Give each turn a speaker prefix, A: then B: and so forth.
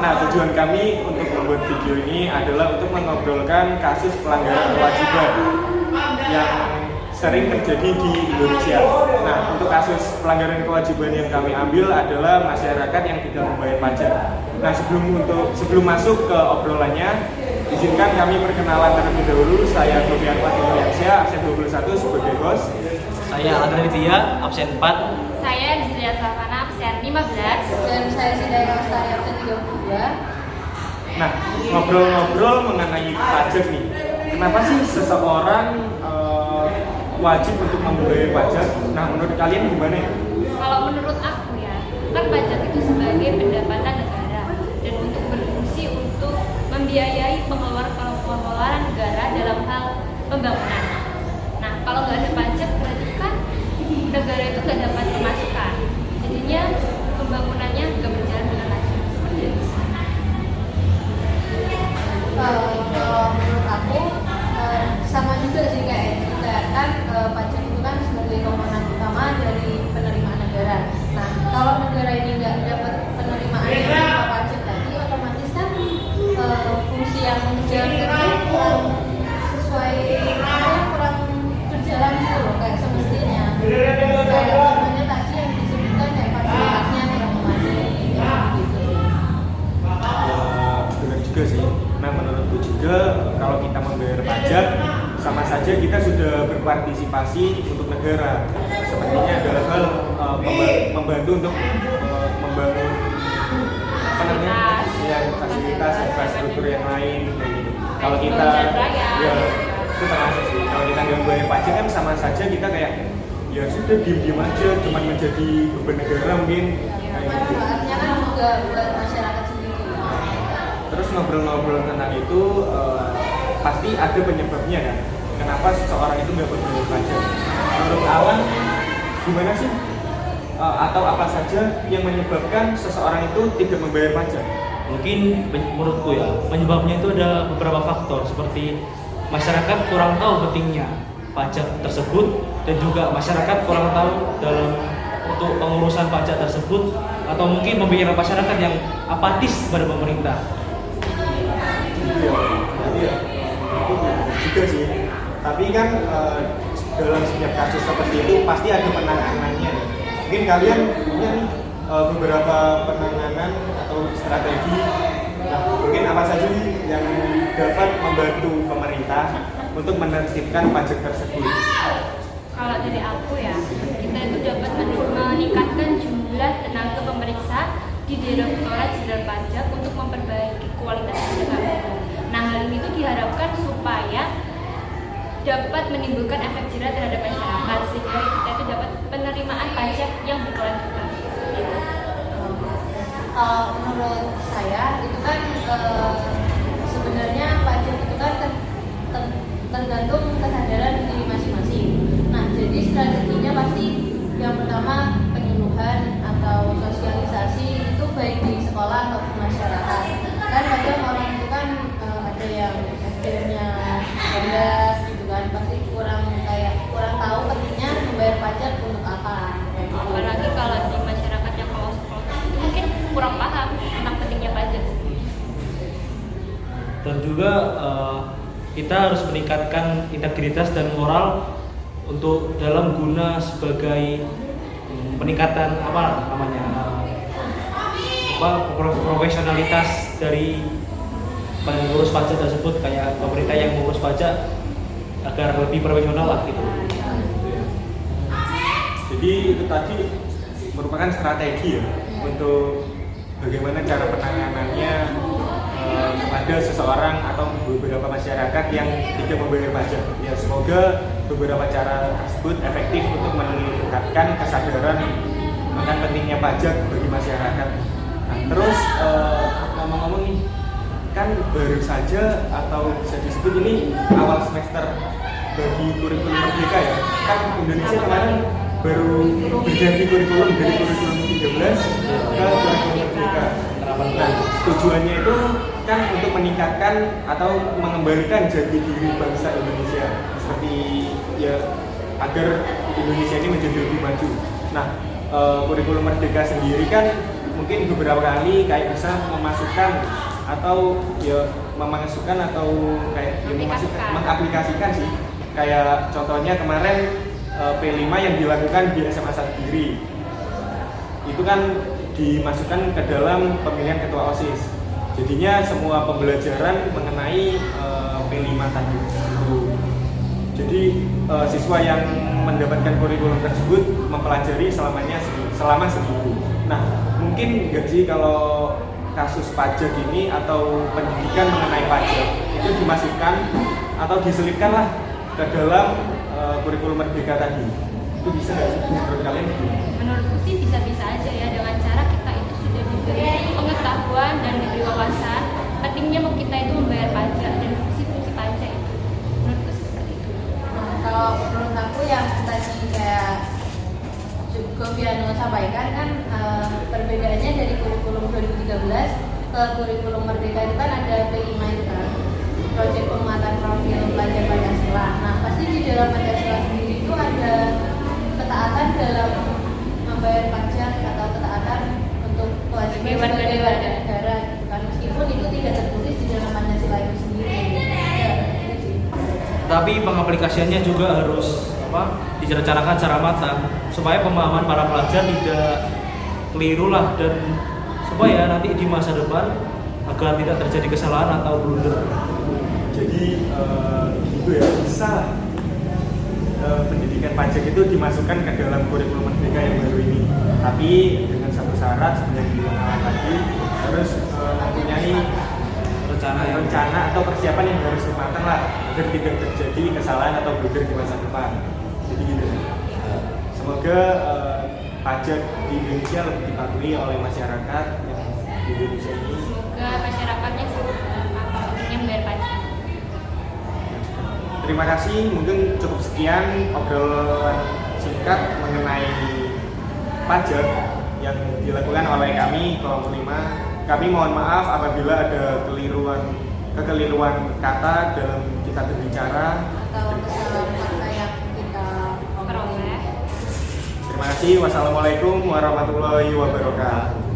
A: Nah, tujuan kami untuk membuat video ini adalah untuk mengobrolkan kasus pelanggaran kewajiban yang sering terjadi di Indonesia. Nah, untuk kasus pelanggaran kewajiban yang kami ambil adalah masyarakat yang tidak membayar pajak. Nah, sebelum masuk ke obrolannya, izinkan kami perkenalan terlebih dahulu. Saya Sofian Fatimulyansyah, absen 21 sebagai host.
B: Saya Andra Ditya, absen 4.
C: Saya Rizlia Savana, absen 15.
D: Dan saya Sidaya Lestari, absen 32.
A: Nah, ngobrol-ngobrol mengenai pajak nih. Kenapa sih seseorang wajib untuk membayar pajak? Nah, menurut kalian gimana ya?
C: Kalau menurut aku ya, kan pajak itu sebagai pendapatan negara dan untuk berfungsi untuk membiayai pengeluaran negara dalam hal pembangunan. Nah, kalau nggak ada pajak berarti kan negara itu nggak dapat pemasukan. Jadinya pembangunannya nggak berjalan dengan lancar. Seperti itu.
D: Kalau menurut aku sama juga sih kayak kita kan pajak itu kan sebagai komponen utama dari penerimaan negara. Nah, kalau negara ini nggak dapat penerimaan yang berupa pajak tadi, otomatis kan fungsi yang menjalankan itu kurang sesuai, kurang berjalan gitu loh, kayak semestinya. Kayak namanya tadi yang disebutkan kayak fasilitasnya kurang memadai kayak gitu.
A: Benar juga sih. Nah, menurutku juga kalau kita membayar pajak sama saja kita sudah berpartisipasi untuk negara. Sepertinya dalam hal membantu untuk membangun fasilitas infrastruktur yang lain kayak gitu. Kalau kita ya itu termasuk sih. Kalau kita nggak membayar pajak kan sama saja kita kayak ya sudah diem aja, cuman menjadi beban negara mungkin.
D: Manfaatnya kan juga buat masyarakat sendiri.
A: Terus ngobrol-ngobrol tentang itu pasti ada penyebabnya kan. Kenapa seseorang itu nggak membayar pajak? Menurut Alan, gimana sih? Atau apa saja yang menyebabkan seseorang itu tidak membayar pajak?
B: Mungkin menurutku ya, penyebabnya itu ada beberapa faktor seperti masyarakat kurang tahu pentingnya pajak tersebut dan juga masyarakat kurang tahu dalam untuk pengurusan pajak tersebut atau mungkin pemikiran masyarakat yang apatis pada pemerintah.
A: Iya, itu juga sih. Tapi kan dalam setiap kasus seperti itu pasti ada penanganannya. Mungkin kalian punya nih beberapa penanganan atau strategi. Nah, mungkin apa saja nih yang dapat membantu pemerintah untuk menertibkan pajak tersebut?
C: Kalau dari aku ya, kita itu dapat meningkatkan jumlah tenaga pemeriksa di Direktorat Jenderal Pajak untuk memperbaiki kualitas pajak. Nah, hal ini itu diharapkan supaya dapat menimbulkan efek jerah terhadap masyarakat sehingga kita itu dapat penerimaan pajak yang berkelanjutan.
D: Menurut saya itu kan sebenarnya pajak itu kan tergantung kesadaran diri masing-masing. Nah, jadi strateginya pasti yang pertama penyuluhan atau sosialisasi itu baik di sekolah ataupun masyarakat. Kan kadang orang itu kan ada yang SDM-nya rendah gitu kan, pasti kurang tahu pentingnya membayar pajak untuk apa.
C: Apalagi kalau di masyarakat yang pelosok-pelosok itu mungkin kurang paham tentang pentingnya pajak.
B: Dan juga kita harus meningkatkan integritas dan moral untuk dalam guna sebagai peningkatan profesionalitas dari pengurus pajak tersebut, kayak pemerintah yang mengurus pajak agar lebih profesional lah gitu.
A: Jadi itu tadi merupakan strategi ya untuk bagaimana cara penanganannya kepada seseorang atau beberapa masyarakat yang tidak membayar pajak. Ya, semoga beberapa cara tersebut efektif untuk meningkatkan kesadaran akan pentingnya pajak bagi masyarakat. Nah, terus ngomong-ngomong nih, kan baru saja atau bisa disebut ini awal semester bagi kurikulum merdeka ya. Kan Indonesia kemarin baru berganti kurikulum dari kurikulum 13 ke kurikulum merdeka. Nah, tujuannya itu kan untuk meningkatkan atau mengembalikan jati diri bangsa Indonesia seperti ya agar Indonesia ini menjadi lebih maju. Nah, kurikulum merdeka sendiri kan mungkin beberapa kali kayak bisa memasukkan atau ya memasukkan atau kayak ya mengaplikasikan sih. Kayak contohnya kemarin P5 yang dilakukan di SMA 1 Giri itu kan dimasukkan ke dalam pemilihan ketua OSIS. Jadinya semua pembelajaran mengenai P5 tadi itu. Jadi siswa yang mendapatkan kurikulum tersebut mempelajari selama seminggu. Nah, mungkin nggak sih kalau kasus pajak ini atau pendidikan mengenai pajak itu dimasukkan atau diselipkan lah ke dalam kurikulum merdeka tadi? Itu bisa nggak sih menurut kalian?
C: Menurutku sih bisa-bisa aja ya, dengan cara kita itu sudah diberi pengetahuan dan diberi wawasan pentingnya kita itu membayar pajak dan fungsi-fungsi pajak itu. Menurutku sih seperti itu.
D: Nah, kalau menurut aku yang tadi kayak Goviano sampaikan kan perbedaannya dari kurikulum 2013 ke kurikulum merdeka itu kan ada P5 itu kan, proyek penguatan profil pelajar Pancasila. Nah, pasti di dalam Pancasila sendiri itu ada ketaatan dalam membayar pajak atau ketaatan untuk kewajiban sebagai warga negara gitu kan, meskipun itu tidak tertulis di dalam Pancasila itu sendiri. Ya, gitu sih.
B: Tapi pengaplikasiannya juga harus direncanakan secara matang supaya pemahaman para pelajar tidak keliru lah, dan supaya nanti di masa depan agar tidak terjadi kesalahan atau blunder.
A: Jadi gitu ya, bisa pendidikan pajak itu dimasukkan ke dalam kurikulum merdeka yang baru ini, tapi dengan satu syarat seperti yang dibilang tadi, harus mempunyai rencana atau persiapan yang harus matang lah agar tidak terjadi kesalahan atau blunder di masa depan. Jadi gitu. Semoga pajak di Indonesia lebih dipatuhi oleh masyarakat yang di Indonesia ini.
C: Semoga masyarakatnya pentingnya membayar pajak.
A: Terima kasih, mungkin cukup sekian obrolan singkat mengenai pajak yang dilakukan oleh kami kelompok 5. Kami mohon maaf apabila ada kekeliruan kata dalam kita berbicara
D: Atau kesalahan kata yang kita
C: Peroleh.
A: Terima kasih. Wassalamualaikum warahmatullahi wabarakatuh.